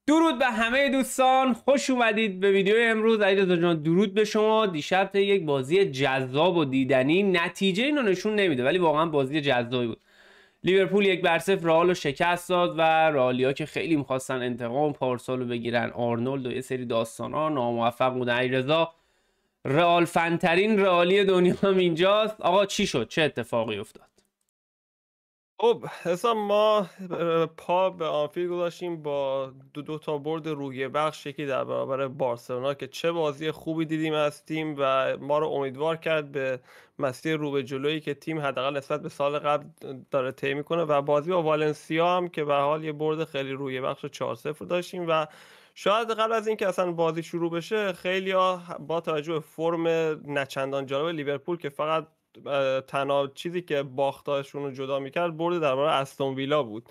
درود به همه دوستان، خوش اومدید به ویدیو امروز. علیرضا جان درود به شما. دیشب یک بازی جذاب و دیدنی، نتیجه اینو نشون نمیده ولی واقعا بازی جذابی بود. لیورپول 1-0 رئال رو شکست داد و رئالیا که خیلی می‌خواستن انتقام پارسال رو بگیرن، آرنولد و یه سری داستانا، ناموفق بودن. علیرضا رئال فنترین رئالی دنیا هم اینجاست. آقا چی شد؟ چه اتفاقی افتاد؟ خب حساب ما پا به آنفیلد گذاشتیم با دو تا برد روحیه بخش، یکی در برابر بارسلونا که چه بازی خوبی دیدیم از تیم و ما رو امیدوار کرد به مسیر رو به جلویی که تیم حداقل نسبت به سال قبل داره طی میکنه، و بازی با والنسیا هم که به حال یه برد خیلی روحیه بخش 4-0 داشتیم و شاید قبل از اینکه اصلا بازی شروع بشه خیلی با توجه به فرم نچندان جالب لیورپول که فقط تنها چیزی که باختاشون رو جدا میکرد برد در برابر استون ویلا بود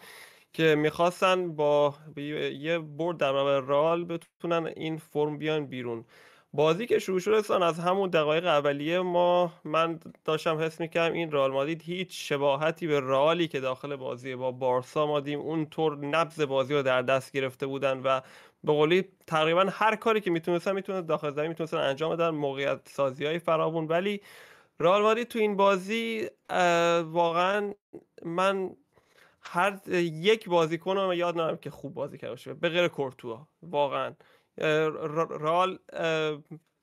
که میخواستن با یه برد در برابر رئال بتونن این فرم بیان بیرون. بازی که شروع شد اصلا از همون دقایق اولیه من داشتم حس میکردم این رئال مادرید هیچ شباهتی به رئالی که داخل بازی با بارسا ما دیدیم اونطور نبض بازی رو در دست گرفته بودن و به قولی تقریبا هر کاری که میتونستن داخل زمین میتونستن انجام بدن، موقعیت سازی‌های فراوون. ولی رئال مادرید تو این بازی واقعا من هر یک بازیکن رو یاد ندارم که خوب بازی کرده باشه به غیر کورتوا. واقعا رئال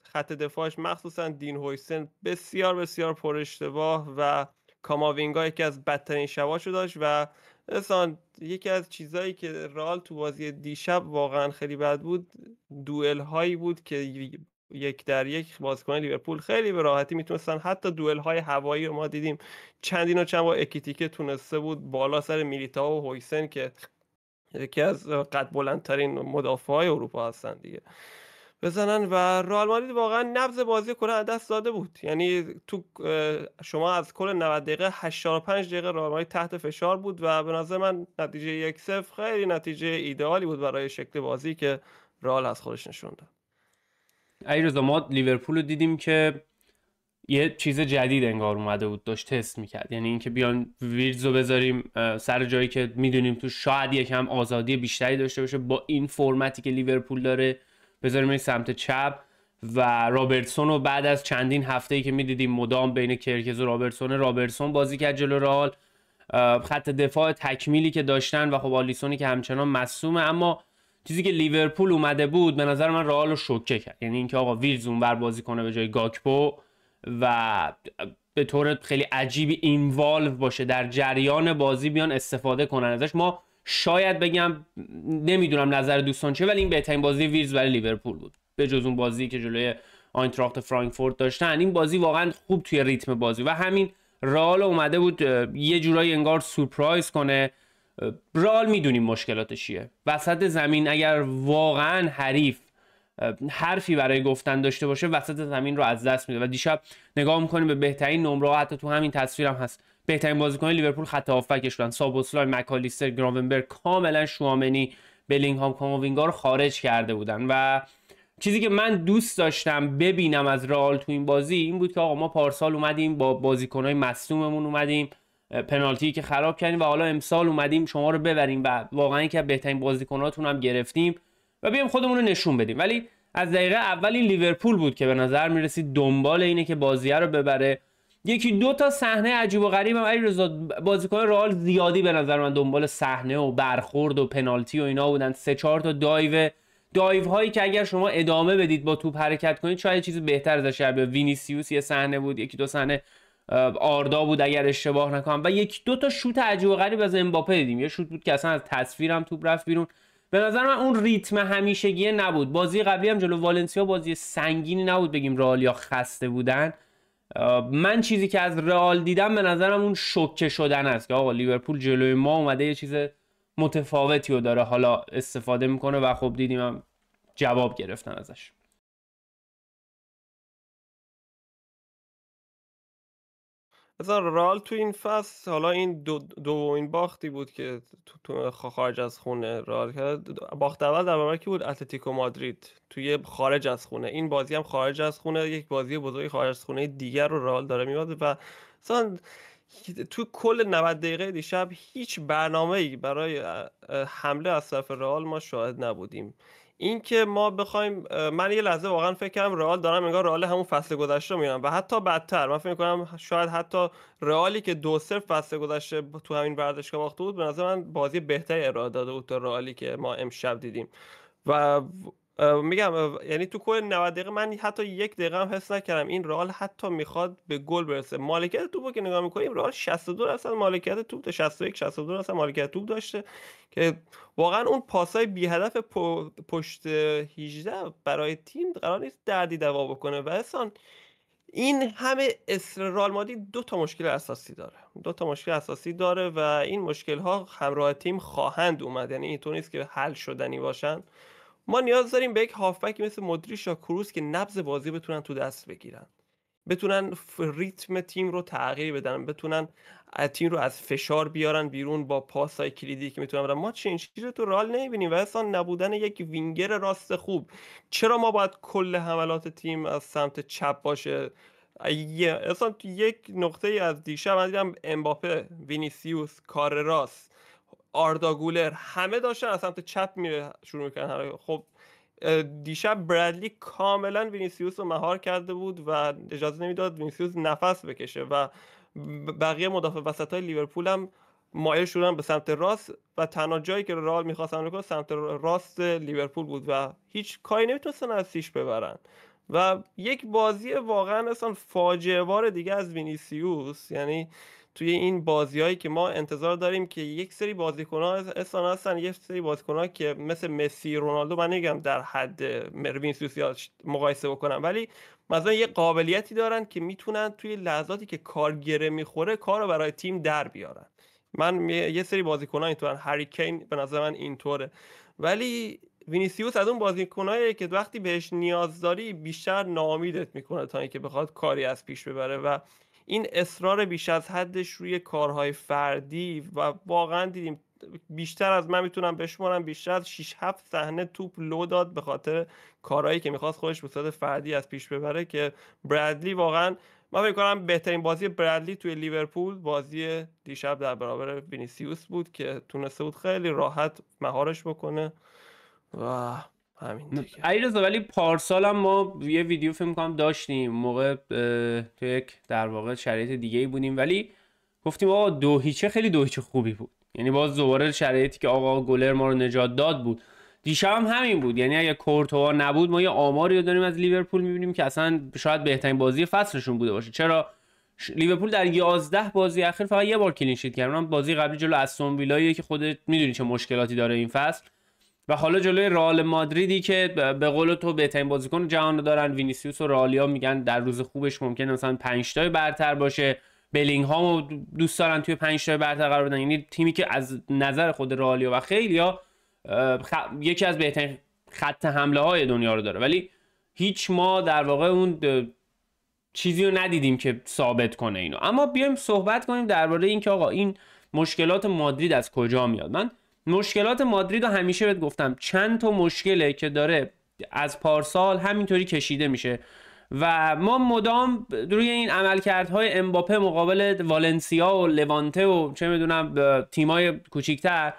خط دفاعش مخصوصا دین هویسن بسیار بسیار پر اشتباه و کاماوینگا یکی از بدترین شباشو داشت و اصلا یکی از چیزایی که رئال تو بازی دیشب واقعا خیلی بد بود دوئل هایی بود که یک در یک بازیکن لیورپول خیلی به راحتی میتونستن، حتی دوئل های هوایی رو ما دیدیم چندین و چند با اکیتیکه تونسته بود بالا سر میلیتائو و هویسن که یکی از قد بلندترین مدافع های اروپا هستن دیگه بزنن، و رئال مادرید واقعا نبض بازی کلا از دست داده بود. یعنی تو شما از کل 90 دقیقه 85 دقیقه رئال مادرید تحت فشار بود و به نظر من نتیجه 1-0 خیلی نتیجه ایدئالی بود برای شکل بازی که رئال از خودش نشون داد. علیرضا ما لیورپول رو دیدیم که یه چیز جدید انگار اومده بود، داشت تست میکرد. یعنی اینکه بیان ویرز رو بذاریم سر جایی که میدونیم تو شاید یکم آزادی بیشتری داشته باشه، با این فرمتی که لیورپول داره بذاریم این سمت چپ و رابرتسون رو بعد از چندین هفته‌ای که میدیدیم مدام بین کرکز و رابرتسون بازی کرد جلو رئال. خط دفاع تکمیلی که داشتن و خب آلیسونی که همچنان مصدومه، اما چیزی که لیورپول اومده بود به نظر من رئال رو شوکه کرد. یعنی اینکه آقا ویرز اونور بازی کنه به جای گاکپو و به طور خیلی عجیبی اینوالو باشه در جریان بازی، بیان استفاده کنن ازش. ما شاید بگم نمیدونم نظر دوستان چیه، ولی این بهترین بازی ویرز برای لیورپول بود به جز اون بازی که جلوی آینتراخت فرانکفورت داشتن. این بازی واقعا خوب توی ریتم بازی و همین رئال اومده بود یه جورایی انگار سورپرایز کنه. رئال میدونیم مشکلاتش چیه وسط زمین، اگر واقعا حریف حرفی برای گفتن داشته باشه وسط زمین رو از دست میده و دیشب نگاه میکنیم به بهترین نمره، حتی تو همین تصویرم هست بهترین بازیکن لیورپول خط هافبکش بودن، سابوسلای، مکالیستر، گراونبرگ، کاملا شوامنی، بلینگهام، کاماوینگا رو خارج کرده بودن. و چیزی که من دوست داشتم ببینم از رئال تو این بازی این بود که آقا ما پارسال اومدیم با بازیکنای مصدوممون اومدیم پنالتی که خراب کردیم و حالا امسال اومدیم شما رو ببریم و واقعا یکی از بهترین بازیکناتون هم گرفتیم و بیایم خودمون رو نشون بدیم. ولی از دقیقه اول این لیورپول بود که به نظر میرسید دنبال اینه که بازیه رو ببره. یکی دو تا صحنه عجیب و غریب هم علیرضا بازیکن رئال زیادی به نظر من دنبال صحنه و برخورد و پنالتی و اینا بودن. 3-4 تا دایو هایی که اگر شما ادامه بدید با توپ حرکت کنید شاید چیزی بهتر ازش به وینیسیوس یه صحنه بود، یکی دو صحنه آردا بود اگر اشتباه نکنم و یک دو تا شوت عجیب و غریب از امباپه دیدیم. یه شوت بود که اصلا از تصویرم توپ رفت بیرون. به نظر من اون ریتم همیشگیه نبود. بازی قبلی هم جلو والنسیا بازی سنگینی نبود بگیم رئالیا خسته بودن. من چیزی که از رئال دیدم به نظرم اون شوکه شدن است که آقا لیورپول جلوی ما اومده یه چیز متفاوتی رو داره حالا استفاده میکنه و خب دیدیم هم جواب گرفتن ازش. مثلا رئال تو این فصل، حالا این دومین باختی بود که تو خارج از خونه رئال کرد. باخت اول در برابر کی بود؟ اتلتیکو مادرید توی خارج از خونه. این بازی هم خارج از خونه، یک بازی بزرگ خارج از خونه دیگر رو رئال داره میاد و مثلا تو کل 90 دقیقه دیشب هیچ برنامه‌ای برای حمله از طرف رئال ما شاهد نبودیم. این که ما بخوایم من یه لحظه واقعا فکر کردم رئال دارم انگار رئال همون فصل گذشته رو میبینم و حتی بدتر. من فکر می‌کنم شاید حتی رئالی که 2-0 فصل گذشته تو همین ورزشگاه باخته بود، به نظر من بازی بهتری ارائه داده بود تا رئالی که ما امشب دیدیم. و میگم یعنی تو کل 90 دقیقه من حتی یک دقیقه هم حس نکردم این رئال حتی میخواد به گل برسه. مالکیت توپو که نگاه میکنیم رئال 62% مالکیت توپ تا 61-62% مالکیت توپ داشته که واقعا اون پاسای بی هدف پشت 18 برای تیم قرار نیست دردی دوا بکنه. و اصلا این همه رئال مادرید دو تا مشکل اساسی داره، دو تا مشکل اساسی داره و این مشکل ها همراه تیم خواهند اومد، یعنی اینطور نیست که حل شدنی باشن. ما نیاز داریم به یک هافبک مثل مودریچ یا کروس که نبض بازی بتونن تو دست بگیرن، بتونن ریتم تیم رو تغییر بدن، بتونن تیم رو از فشار بیارن بیرون با پاسای کلیدی که میتونن بدن. ما چنین چیزی تو رئال نمیبینیم و اصلا نبودن یک وینگر راست خوب. چرا ما باید کل حملات تیم از سمت چپ باشه؟ اصلا تو یک نقطه از دیشب من دیدم امباپه، وینیسیوس، کارراس، آردا گولر همه داشتن از سمت چپ شروع میکنن. خب دیشب برادلی کاملا وینیسیوس رو مهار کرده بود و اجازه نمیداد وینیسیوس نفس بکشه و بقیه مدافع وسط های لیورپول هم مایل شدن به سمت راست و تنها جایی که رئال می‌خواست حمله کنه سمت راست لیورپول بود و هیچ کاری نمیتونستن از پیش ببرن و یک بازی واقعا اصلا فاجعه بار دیگه از وینیسیوس. یعنی توی این بازیایی که ما انتظار داریم که یک سری بازیکن‌ها اصلا هستن، یک سری بازیکن‌ها که مثل مسی، رونالدو، من نمیگم در حد وینیسیوس یا مقایسه بکنم، ولی مثلا یه قابلیتی دارن که میتونن توی لحظاتی که کار گره میخوره کار رو برای تیم در بیارن. من یه سری بازیکن‌ها اینطورن، هری کین به نظر من اینطوره، ولی وینیسیوس از اون بازیکناییه که وقتی بهش نیاز داری بیشتر ناامیدت میکنه تا اینکه بخواد کاری از پیش ببره و این اصرار بیش از حدش روی کارهای فردی و واقعا دیدیم بیشتر از من میتونم بشمارم بیشتر از 6-7 صحنه توپ لو داد به خاطر کارهایی که میخواست خودش به صورت فردی از پیش ببره که برادلی واقعا من فکر کنم بهترین بازی برادلی توی لیورپول بازی دیشب در برابر وینیسیوس بود که تونسته بود خیلی راحت مهارش بکنه و همین دیگه. علیرضا ولی پارسال هم ما یه ویدیو فکر می‌کنم داشتیم موقع تو یک در واقع شرایط دیگه‌ای بودیم ولی گفتیم آقا 2-0 خیلی 2-0 خوبی بود. یعنی باز دوباره شرایطی که آقا گلر ما رو نجات داد بود. دیشب هم همین بود. یعنی اگه کورتوا نبود ما یه آماری داریم از لیورپول می‌بینیم که اصلا شاید بهترین بازی فصلشون بوده باشه. چرا لیورپول در 11 بازی اخیر فقط یه بار کلین شیت کرد. اونم بازی قبلی جلو استون ویلایی که خودت می‌دونی چه مشکلاتی داره این فصل. و حالا جلوی رئال مادریدی که به قول تو بهترین بازیکن جهان دارن، وینیسیوس و رئالیا میگن در روز خوبش ممکنه مثلا 5 تا برتر باشه، بلینگهامو دوست دارن توی 5 تا برتر قرار بدن. یعنی تیمی که از نظر خود رئالیا و خیلیا یکی از بهترین خط حمله های دنیا رو داره، ولی هیچ ما در واقع اون چیزی رو ندیدیم که ثابت کنه اینو. اما بیایم صحبت کنیم درباره این که آقا این مشکلات مادرید از کجا میاد. من مشکلات مادرید رو همیشه بهت گفتم، چند تا مشکله که داره از پارسال همینطوری کشیده میشه و ما مدام روی این عملکردهای امباپه مقابل والنسیا و لوانته و چه میدونم تیمای کوچیک‌تر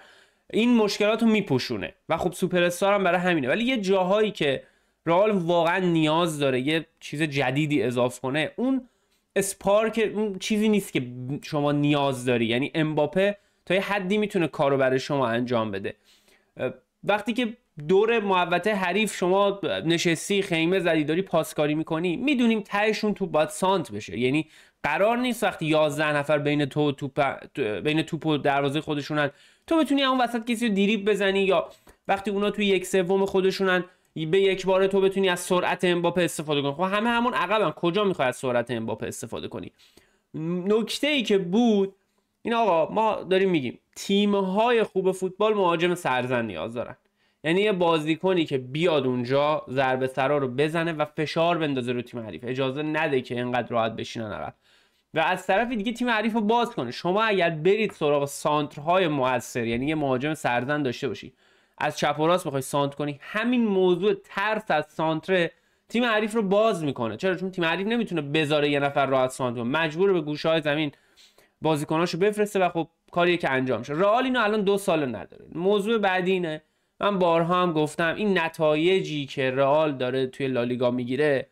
این مشکلات رو میپوشونه و خب سوپر استار هم برای همینه. ولی یه جاهایی که رئال واقعا نیاز داره یه چیز جدیدی اضافه کنه، اون اسپارک اون چیزی نیست که شما نیاز داری. یعنی امباپه تا یه حدی میتونه کارو برای شما انجام بده. وقتی که دور محوطه حریف شما نشستی خیمه زدی داری پاسکاری میکنی، میدونیم تهشون توپ باید سانت بشه. یعنی قرار نیست وقتی 11 نفر بین توپ و دروازه خودشونن تو بتونی اون وسط کسی رو دریبل بزنی، یا وقتی اونا توی 1/3 خودشونن به یک بار تو بتونی از سرعت امباپه استفاده کنی. خب همون عقبن، کجا میخوای از سرعت امباپه استفاده کنی؟ نکته‌ای که بود این آقا ما داریم میگیم تیم‌های خوب فوتبال مهاجم سرزن نیاز دارن. یعنی یه بازیکنی که بیاد اونجا ضربه سرا رو بزنه و فشار بندازه رو تیم حریف، اجازه نده که اینقدر راحت بشینن عقب و از طرف دیگه تیم حریف رو باز کنه. شما اگر برید سراغ سانترهای موثر، یعنی یه مهاجم سرزن داشته باشی، از چپ و راست بخوای سانت کنی، همین موضوع ترس از سانتر تیم حریف رو باز میکنه. چرا؟ چون تیم حریف نمیتونه بذاره یه نفر راحت سانت کنه، مجبور به گوشه‌های زمین بازیکناشو بفرسته و خب کاری که انجام شه. رئال اینو الان 2 سال نداره. موضوع بعدی اینه، من بارها هم گفتم این نتایجی که رئال داره توی لالیگا میگیره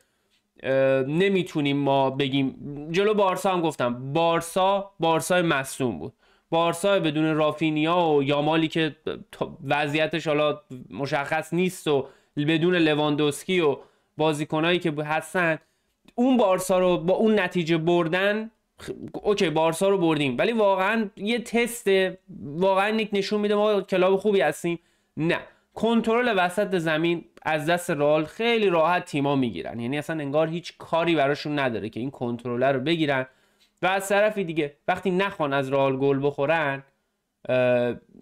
نمیتونیم ما بگیم. جلو بارسا هم گفتم بارسا مصدوم بود، بارسا بدون رافینیا و یامالی که وضعیتش حالا مشخص نیست و بدون لواندوسکی و بازیکنایی که هستن، اون بارسا رو با اون نتیجه بردن. اوکی بارسا رو بردیم ولی واقعا یه تسته، واقعا یک نشون میده ما کلاب خوبی هستیم. نه، کنترل وسط زمین از دست رئال خیلی راحت تیما میگیرن، یعنی اصلا انگار هیچ کاری براشون نداره که این کنترل رو بگیرن. و از طرفی دیگه وقتی نخوان از رئال گل بخورن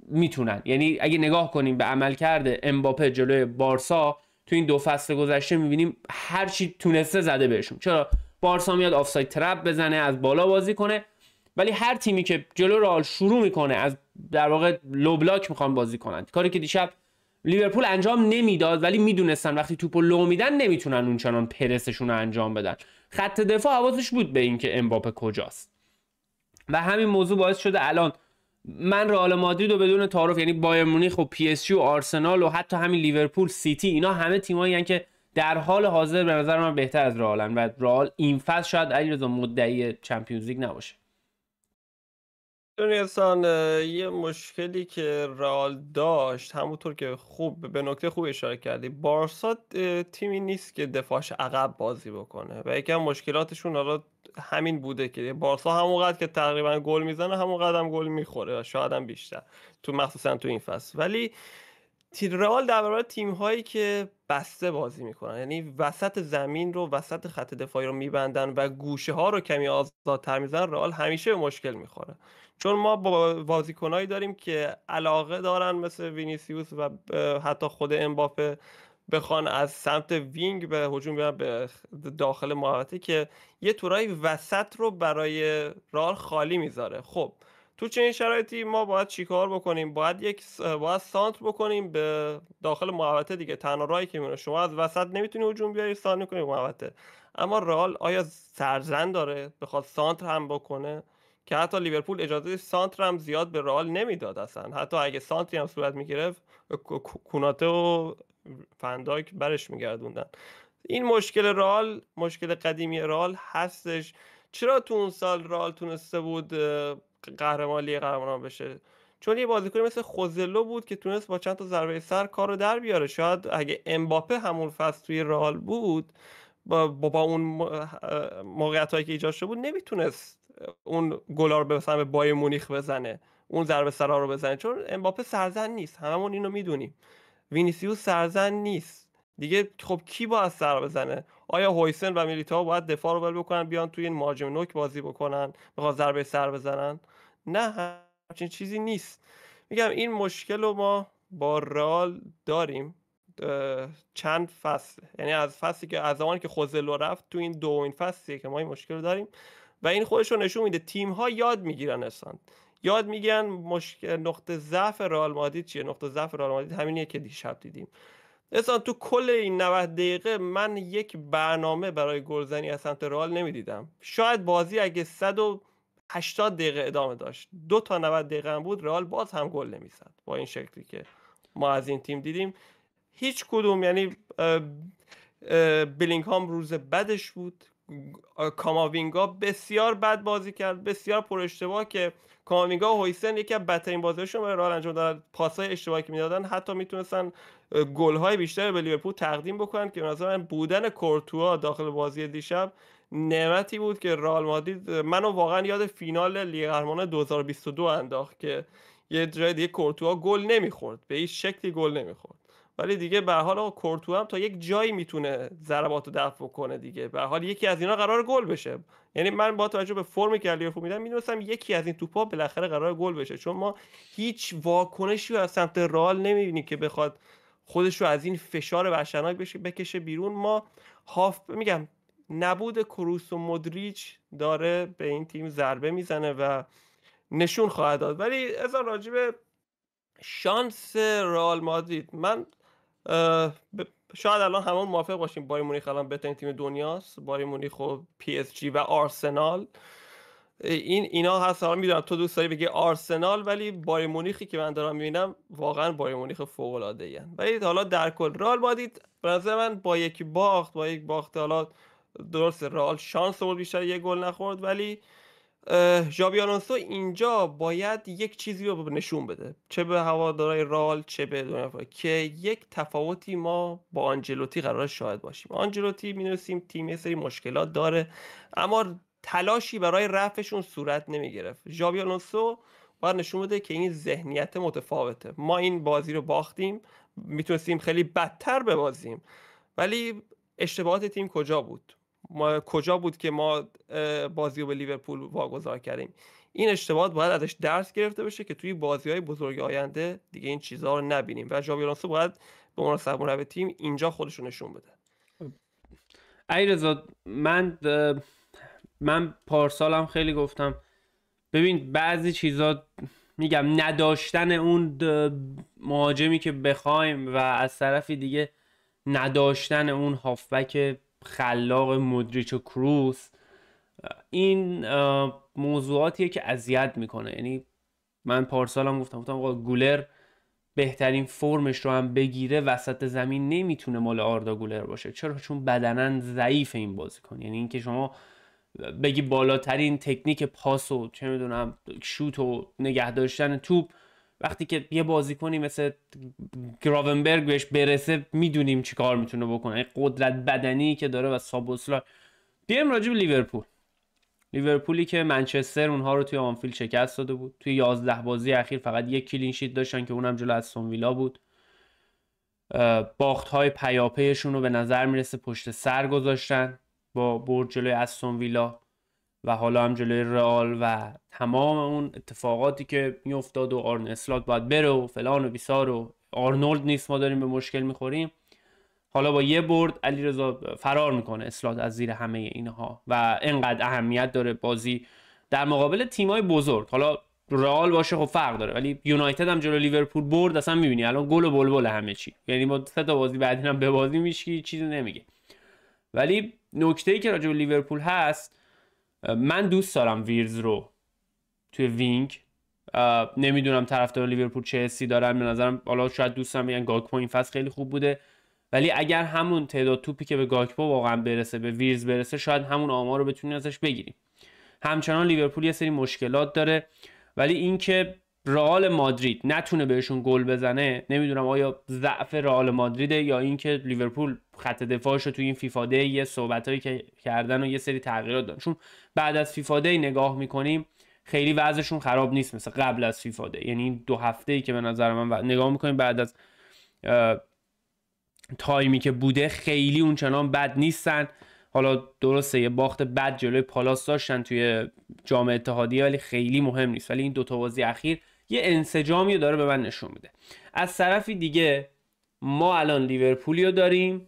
میتونن، یعنی اگه نگاه کنیم به عملکرد امباپه جلوی بارسا تو این 2 فصل گذشته میبینیم هر چی تونسته زده بهشون. چرا؟ بارسا میاد آفساید ترپ بزنه، از بالا بازی کنه، ولی هر تیمی که جلو رئال شروع میکنه از در واقع لو بلاک میخوان بازی کنن، کاری که دیشب لیورپول انجام نمیداد، ولی میدونستن وقتی توپو لو میدن نمیتونن اونچنان پرسشون رو انجام بدن. خط دفاع حواسش بود به اینکه امباپه کجاست و همین موضوع باعث شده الان من رئال مادرید رو بدون تعارف، یعنی بایر مونیخ و پی اس جی و آرسنال و حتی همین لیورپول، سیتی، اینا همه تیمایی هستن که در حال حاضر به نظر من بهتر از رئالن و رئال این فصل شاید علیرضا مدعی چمپیونز لیگ نباشه. دونیستان یه مشکلی که رئال داشت، همونطور که خوب به نکته خوب اشاره کردی، بارسا تیمی نیست که دفاعش عقب بازی بکنه و یکی از مشکلاتشون حالا همین بوده که بارسا همونقدر که تقریبا گل میزنه همونقدر هم گل میخوره و شاید هم بیشتر، تو مخصوصا تو این فصل. ولی رئال در برابر تیم هایی که بسته بازی میکنن، یعنی وسط زمین رو، وسط خط دفاعی رو میبندن و گوشه ها رو کمی آزادتر میزنن، رئال همیشه به مشکل میخوره. چون ما با بازیکنایی داریم که علاقه دارن مثل وینیسیوس و حتی خود امباپه بخوان از سمت وینگ به هجوم بیان به داخل محوطه که یه طورایی وسط رو برای رئال خالی میذاره. خب تو چنین شرایطی ما باید چیکار بکنیم؟ باید سانتر بکنیم به داخل محوطه دیگه. تنها راهی که میونه، شما از وسط نمیتونی هجوم بیاری، سانتر کنی محوطه. اما رئال آیا سرزن داره بخواد سانتر هم بکنه؟ که حتی لیورپول اجازه سانتر هم زیاد به رئال نمیداد اصلا. حتی اگه سانتری هم صورت میگرفت کوناته و فندایک برش میگردوندن. این مشکل رئال، مشکل قدیمی رئال هستش. چرا تو اون سال رئال تونسته بود قهرمان لیگ قهرمانان بشه؟ چون یه بازیکن مثل خوزلو بود که تونست با چند تا ضربه سر کارو در بیاره. شاید اگه امباپه همون فصل توی رئال بود با اون موقعیتایی که ایجاد شده بود نمیتونست اون گلا رو مثلا به بایر مونیخ بزنه، اون ضربه سرا رو بزنه. چون امباپه سرزن نیست، هممون اینو میدونیم. وینیسیوس سرزن نیست دیگه. خب کی باید سر بزنه؟ آیا هویسن و میلیتائو باید دفاع رو ول بکنن بیان توی این مهاجم نوک بازی بکنن بخواد ضربه سر بزنن؟ نه، همچین چیزی نیست. میگم این مشکل رو ما با رئال داریم چند فصل، یعنی از فصلی که از زمانی که خوزلو رفت تو این دومین فصلیه که ما این مشکل رو داریم و این خودش رو نشون میده. تیم ها یاد میگیرن، اصلا یاد میگیرن نقطه ضعف رئال مادرید چیه. نقطه ضعف رئال مادرید همینیه که دیشب دیدیم. اصلا تو کل این 90 دقیقه من یک برنامه برای گلزنی از سمت رئال نمیدیدم. شاید بازی اگه 180 دقیقه ادامه داشت، 2 تا 90 دقیقه هم بود، رئال باز هم گل نمیزد با این شکلی که ما از این تیم دیدیم. هیچ کدوم، یعنی بلینگهام روز بدش بود، کاماوینگا بسیار بد بازی کرد، بسیار پر اشتباه، که کاماوینگا و هویسن یکی از بدترین بازیاشون برای رئال انجام دادن. پاسای اشتباهی که میدادن حتی میتونستن گل‌های بیشتر به لیورپول تقدیم بکنن، که مثلا بودن کورتوا داخل بازی دیشب نعمتی بود که رئال مادرید منو واقعا یاد فینال لیگ قهرمانان 2022 انداخت که یه جای دیگه کورتوا گل نمیخورد، به هیچ شکلی گل نمیخورد. ولی دیگه به هر حال کورتوا هم تا یک جایی میتونه ضرباتو دفع کنه دیگه. به هر حال یکی از اینا قرار گل بشه. یعنی من با توجه به فرمی که لیورپول میدم میدونستم یکی از این توپا بالاخره قرار گل بشه، چون ما هیچ واکنشی از سمت رئال نمیبینیم که بخواد خودش رو از این فشار وحشتناک بکشه بیرون. ما میگم نبود کروس و مودریچ داره به این تیم ضربه میزنه و نشون خواهد داد. ولی از راجع به شانس رئال مادرید، من شاید الان همون موافق باشیم بایر مونیخ الان بهترین تیم دنیاست. بایر مونیخ و پی اس جی و آرسنال. اینا هست. حالا میدونم تو دوست داری بگی آرسنال، ولی بایر مونیخی که من دارم میبینم واقعا بایر مونیخ فوق العاده ای. ولی حالا در کل رئال مادرید به نظر من با یک باخت حالا درست رئال شانس بود بیشتر یه گل نخورد، ولی ژابی آلونسو اینجا باید یک چیزی رو نشون بده، چه به هوادارهای رئال چه به دنیا، که یک تفاوتی ما با آنجلوتی قرار شاهد باشیم. آنجلوتی می‌دونستیم تیم یه سری مشکلات داره، اما تلاشی برای رفعشون صورت نمیگرفت. ژابی آلونسو باید نشون بده که این ذهنیت متفاوته. ما این بازی رو باختیم، میتونستیم خیلی بدتر ببازیم، ولی اشتباهات تیم کجا بود که ما بازی رو به لیورپول واگذار کردیم. این اشتباهات باید ازش درس گرفته بشه که توی بازی‌های بزرگ آینده دیگه این چیزها رو نبینیم و ژابی آلونسو باید به مناسبت مربی تیم اینجا خودش رو نشون بده. علیرضا، من پارسالم خیلی گفتم، ببین بعضی چیزا میگم نداشتن اون مهاجمی که بخوایم و از طرفی دیگه نداشتن اون هافبک خلاق مودریچ و کروس، این موضوعاتیه که اذیت میکنه. یعنی من پارسالم گفتم آقا گولر بهترین فرمش رو هم بگیره وسط زمین نمیتونه مال آردا گولر باشه. چرا؟ چون بدنن ضعیف این بازیکن. یعنی اینکه شما بگی بالاترین تکنیک پاس و چه میدونم شوت و نگه داشتن توپ، وقتی که یه بازیکنی مثل گراونبرگ بهش برسه میدونیم چی کار میتونه بکنه، قدرت بدنی که داره و سابوسلای. بیایم راجع به لیورپولی که منچستر اونها رو توی آنفیلد شکست داده بود. توی 11 بازی اخیر فقط یک کلین شیت داشتن که اونم جلو استون ویلا بود. باخت‌های پیاپیشون رو به نظر میرسه پشت سر گذاشتن با برد جلوی استون ویلا و حالا هم جلوی رئال و تمام اون اتفاقاتی که میافتاد و آرن اسلات باید بره و فلان و بیسار و آرنولد نیست ما داریم به مشکل میخوریم. حالا با یه برد علیرضا فرار میکنه اسلات از زیر همه اینها و اینقدر اهمیت داره بازی در مقابل تیمای بزرگ. حالا رئال باشه خب فرق داره، ولی یونایتد هم جلو لیورپول برد، اصلا میبینی الان گل و بلبل همه چی. یعنی با 3 تا بازی بعدی هم به بازی میشکی چیزی نمیگه. ولی نکته‌ای که راجع به لیورپول هست، من دوست دارم ویرز رو توی وینگ. نمیدونم طرفدار لیورپول چه حسی دارن، به نظرم حالا شاید دوستم بگن گاکپو این فصل خیلی خوب بوده، ولی اگر همون تعداد توپی که به گاکپو واقعا برسه به ویرز برسه، شاید همون آمار رو بتونیم ازش بگیریم. همچنان لیورپول یه سری مشکلات داره، ولی اینکه رئال مادرید نتونه بهشون گل بزنه، نمیدونم آیا ضعف رئال مادریده یا اینکه لیورپول خط دفاعش رو توی این فیفا دی یه صحبتایی که کردن و یه سری تغییرات دادن. چون بعد از فیفا دی نگاه میکنیم خیلی وضعشون خراب نیست مثل قبل از فیفا دی. یعنی این 2 هفته‌ای که به نظر من نگاه میکنیم بعد از تایمی که بوده خیلی اونچنان بد نیستن. حالا درسته یه باخت بد جلوی پالاس داشتن توی جام اتحادیه، ولی خیلی مهم نیست. ولی این 2 تا بازی اخیر یه انسجامی داره به من نشون میده. از طرفی دیگه ما الان لیورپولی رو داریم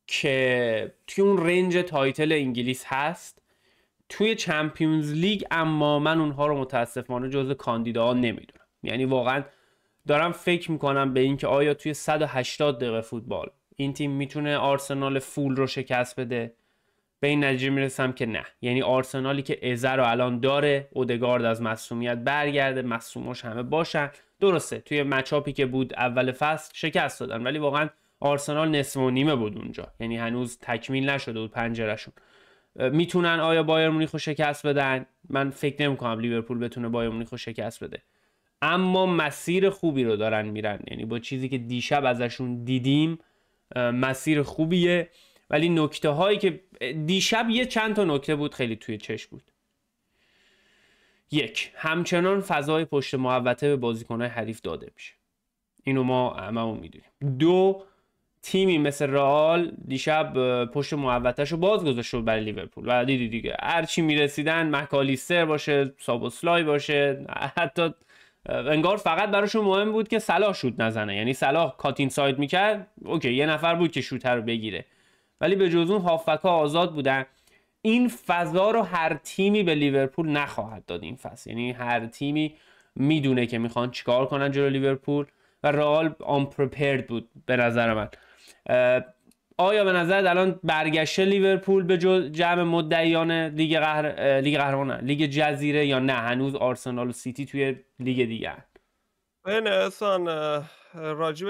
که توی اون رنج تایتل انگلیس هست توی چمپیونز لیگ، اما من اونها رو متاسفانه جزو کاندیداها نمیدونم. یعنی واقعا دارم فکر میکنم به این که آیا توی 180 دقیقه فوتبال این تیم میتونه آرسنال فول رو شکست بده. به این نتیجه میرسم که نه. یعنی آرسنالی که ازه رو الان داره، اودگارد از مصونیت برگرده، مصوماش همه باشن، درسته توی مچاپی که بود اول فصل شکست دادن، ولی واقعا آرسنال نصف و نیمه بود اونجا، یعنی هنوز تکمیل نشده بود پنجرهشون. میتونن آیا بایر مونیخ رو شکست بدن؟ من فکر نمی‌کنم لیورپول بتونه بایر مونیخ رو شکست بده، اما مسیر خوبی رو دارن میرن. یعنی با چیزی که دیشب ازشون دیدیم مسیر خوبیه. ولی نکته هایی که دیشب یه چند تا نکته بود خیلی توی چشم بود. 1. همچنان فضای پشت محوطه به بازیکن‌های حریف داده میشه، اینو ما هممون میدونیم. 2. تیمی مثل رئال دیشب پشت محوطه‌شو باز گذاشت برای لیورپول و دیگه هر چی میرسیدن، مکالیستر باشه، سابوسلای باشه، حتی انگار فقط براشون مهم بود که صلاح شوت نزنه. یعنی صلاح کاتین ساید میکرد، اوکی یه نفر بود که شوتر رو بگیره، ولی به جز اون هافبک‌ها آزاد بودن. این فضا رو هر تیمی به لیورپول نخواهد داد این فصل. یعنی هر تیمی میدونه که میخوان چیکار کنن جلوی لیورپول و رئال آن پرپرد بود به نظر من. آیا به نظر الان برگشته لیورپول به جمع مدعیان لیگ قهرمانان لیگ جزیره یا نه هنوز آرسنال و سیتی توی لیگ دیگه؟ این احسان راجب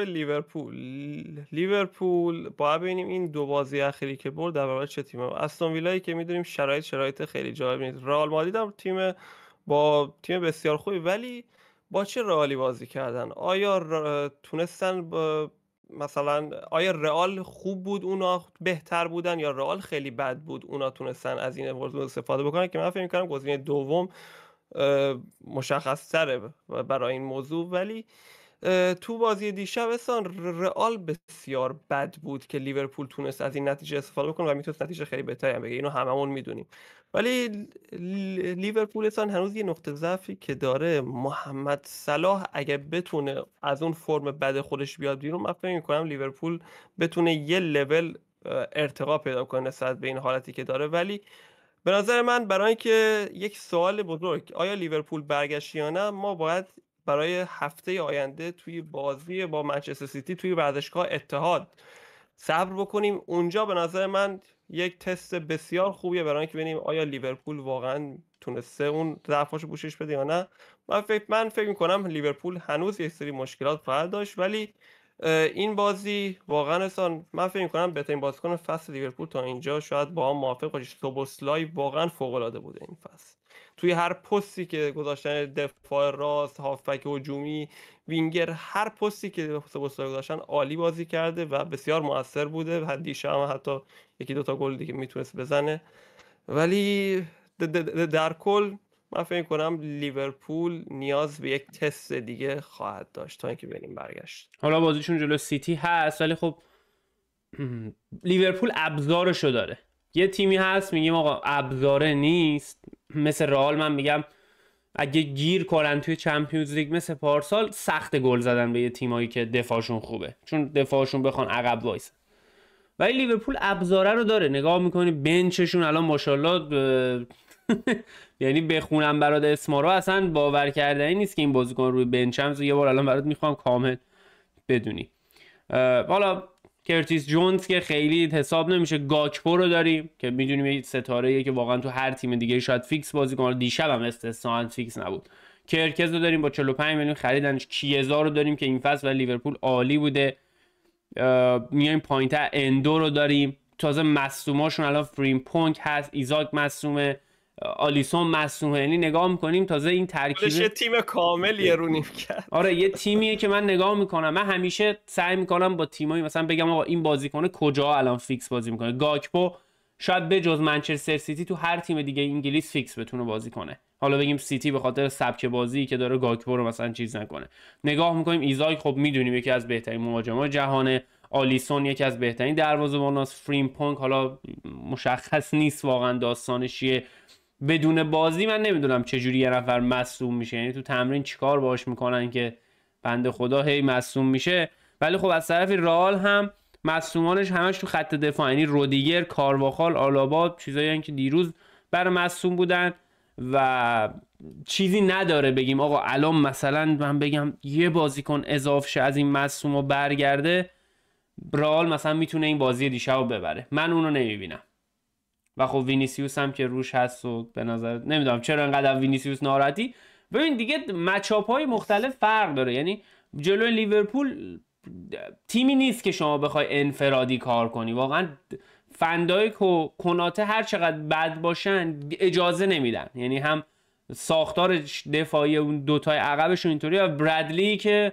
لیورپول باید ببینیم این دو بازی اخیری که برد در برابر چه تیمه. استون ویلایی که میدونیم شرایط خیلی جالب نیست. رئال مادرید هم با تیم بسیار خوبی، ولی با چه رئالی بازی کردن؟ آیا تونستن مثلا آیا رئال خوب بود اونا بهتر بودن یا رئال خیلی بد بود اونا تونستن از این موضوع استفاده بکنن؟ که من فکر می‌کنم گزینه دوم مشخص تره برای این موضوع. ولی تو بازی دیشب اصلا رئال بسیار بد بود که لیورپول تونست از این نتیجه استفاده بکنه و میتونست نتیجه خیلی بهتری هم بگیره، اینو هممون میدونیم. ولی لیورپول اصلا هنوز یه نقطه ضعفی که داره، محمد صلاح اگه بتونه از اون فرم بد خودش بیاد بیرون، من فکر می‌کنم لیورپول بتونه یه لول ارتقا پیدا کنه نسبت به این حالتی که داره. ولی به نظر من برای اینکه یک سوال بزرگ آیا لیورپول برگشت یا نه، ما باید برای هفته آینده توی بازی با منچستر سیتی توی ورزشگاه اتحاد صبر بکنیم. اونجا به نظر من یک تست بسیار خوبیه برای اینکه ببینیم آیا لیورپول واقعا تونسته اون ضعفاشو پوشش بده یا نه. من فکر می‌کنم لیورپول هنوز یک سری مشکلات خواهد داشت، ولی این بازی واقعا اصلا من فکر می‌کنم بهترین بازیکن فصل لیورپول تا اینجا، شاید با هم موافق باشید، سوبوسلای واقعا فوق‌العاده بوده این فصل. توی هر پستی که گذاشتن، دفاع راست، هافبک هجومی، وینگر، هر پستی که سوبوسلای گذاشتن عالی بازی کرده و بسیار موثر بوده. دیشب هم حتی یکی دوتا گل دیگه میتونست بزنه. ولی در کل من فکر کنم لیورپول نیاز به یک تست دیگه خواهد داشت تا اینکه بریم برگشت. حالا بازیشون جلو سیتی هست، ولی خب لیورپول ابزارشو داره. یه تیمی هست میگیم آقا ابزاره نیست، مثل رئال من میگم اگه گیر کنن توی چمپیونز لیگ مثل پارسال، سخت گل زدن به یه تیمایی که دفاعشون خوبه، چون دفاعشون بخوان عقب وایسن. ولی لیورپول ابزاره رو داره. نگاه میکنی بنچشون الان ماشاءالله یعنی بخونم برات اسما رو اصلا باور کردنی نیست که این بازیکن روی بنچ هم. یه بار الان برات میخوام کامل بدونی. حالا کرتیس جونز که خیلی حساب نمیشه. گاکپو رو داریم که میدونیم یه ستاره‌ایه که واقعا تو هر تیم دیگه شاید فیکس بازی کنه. دیشب هم استثنا فیکس نبود. کرکز رو داریم با 45 میلیون خریدنش. کیزا رو داریم که این فصل و لیورپول عالی بوده. میایم پایینتر اندو رو داریم. تازه مصدوماشون الان فریمپونگ هست، ایزاک مصدومه، آلیسون مصدومه. یعنی نگاه میکنیم تازه این ترکیب یه تیم کاملیه رو نیم کرد. آره یه تیمیه که من نگاه میکنم، من همیشه سعی میکنم با تیمایی مثلا بگم آقا این بازیکن کجا الان فیکس بازی میکنه. گاکپو شاید به جز منچستر سیتی تو هر تیم دیگه انگلیس فیکس بتونه بازی کنه. حالا بگیم سیتی به خاطر سبک بازی که داره گاکپو رو مثلا چیز نکنه. نگاه میکنیم ایزاک خب میدونیم یکی از بهترین مهاجمای جهانه. آلیسون یکی از بهترین دروازه‌باناست. فریمپونگ حالا مشخص نیست واقعا داستانش چیه. بدون بازی من نمیدونم چجوری یه نفر مصدوم میشه، یعنی تو تمرین چیکار باهاش میکنن که بنده خدا هی مصدوم میشه. ولی خب از طرف رئال هم مصدومانش همش تو خط دفاع، یعنی رودیگر، کارواخال، آلابا، چیزایی که دیروز برای مصدوم بودن و چیزی نداره بگیم آقا الان مثلا من بگم یه بازیکن اضافه شه از این مصدوم و برگرده رئال مثلا میتونه این بازی دیشب رو ببره. من اونو نمیبینم. و خب وینیسیوس هم که روش هست و به نظر نمیدونم چرا انقدر وینیسیوس ناراحتی. ببین دیگه مچاپ های مختلف فرق داره. یعنی جلوی لیورپول تیمی نیست که شما بخوای انفرادی کار کنی. واقعا فندایک و کناته هر چقدر بد باشن اجازه نمیدن. یعنی هم ساختار دفاعی اون دوتای عقبشون اینطوری و برادلی که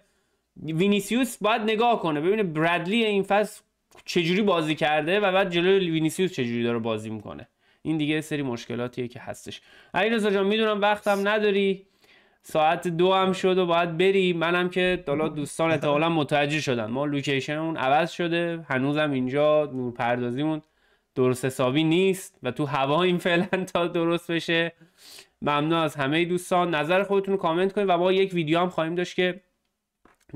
وینیسیوس باید نگاه کنه ببینه برادلی این فصل چجوری بازی کرده و بعد جلوی وینیسیوس چجوری داره بازی میکنه. این دیگه سری مشکلاتیه که هستش. علیرضا جان میدونم وقتم نداری، ساعت 2 هم شد و باید بری. منم که حالا دوستان احتمالاً متوجه شدن ما لوکیشنمون عوض شده، هنوزم اینجا نورپردازیمون درست حسابی نیست و تو هوا این فعلا تا درست بشه. ممنون از همه دوستان. نظر خودتون رو کامنت کنید و با یک ویدیو هم خواهیم داشت که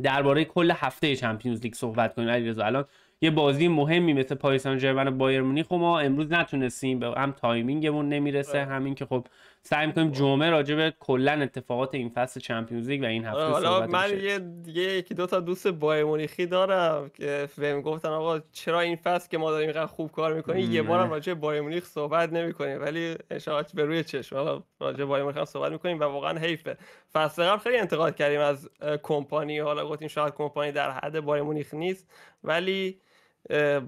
درباره کل هفته چمپیونز لیگ صحبت کنیم. علیرضا الان یه بازی مهمی مثل پاریس سن ژرمن و بایر مونیخ ما امروز نتونستیم، به هم تایمینگمون نمیرسه، همین که خب سعی می‌کنیم جمعه راجع به کلا اتفاقات این فصل چمپیونز لیگ و این هفته حالا صحبت من بشه. یکی دو تا دوست بایر مونیخی دارم که بهم گفتن آقا چرا این فصل که ما داریم اینقدر خوب کار میکنیم یه بارم راجع به بایر مونیخ صحبت نمیکنیم، ولی ان شاءالله به روی چشم حالا راجع به بایر مونیخ هم صحبت میکنیم و واقعا حیفه. فصل قبل خیلی انتقاد کردیم از کمپانی، حالا گفتیم شاید کمپانی در حد بایر مونیخ نیست، ولی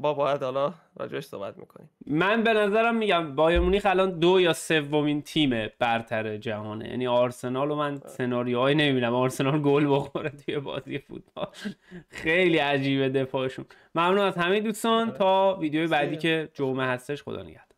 باید حالا راجعش صحبت میکنیم. من به نظرم میگم بایر مونیخ الان 2 یا 3مین تیم برتر جهانه، یعنی آرسنال رو من سناریوهای نمیبینم آرسنال گل بخوره توی بازی فوتبال. خیلی عجیبه دفاعشون. ممنون از همه دوستان، تا ویدیوی بعدی که جمعه هستش، خدا نگهدار.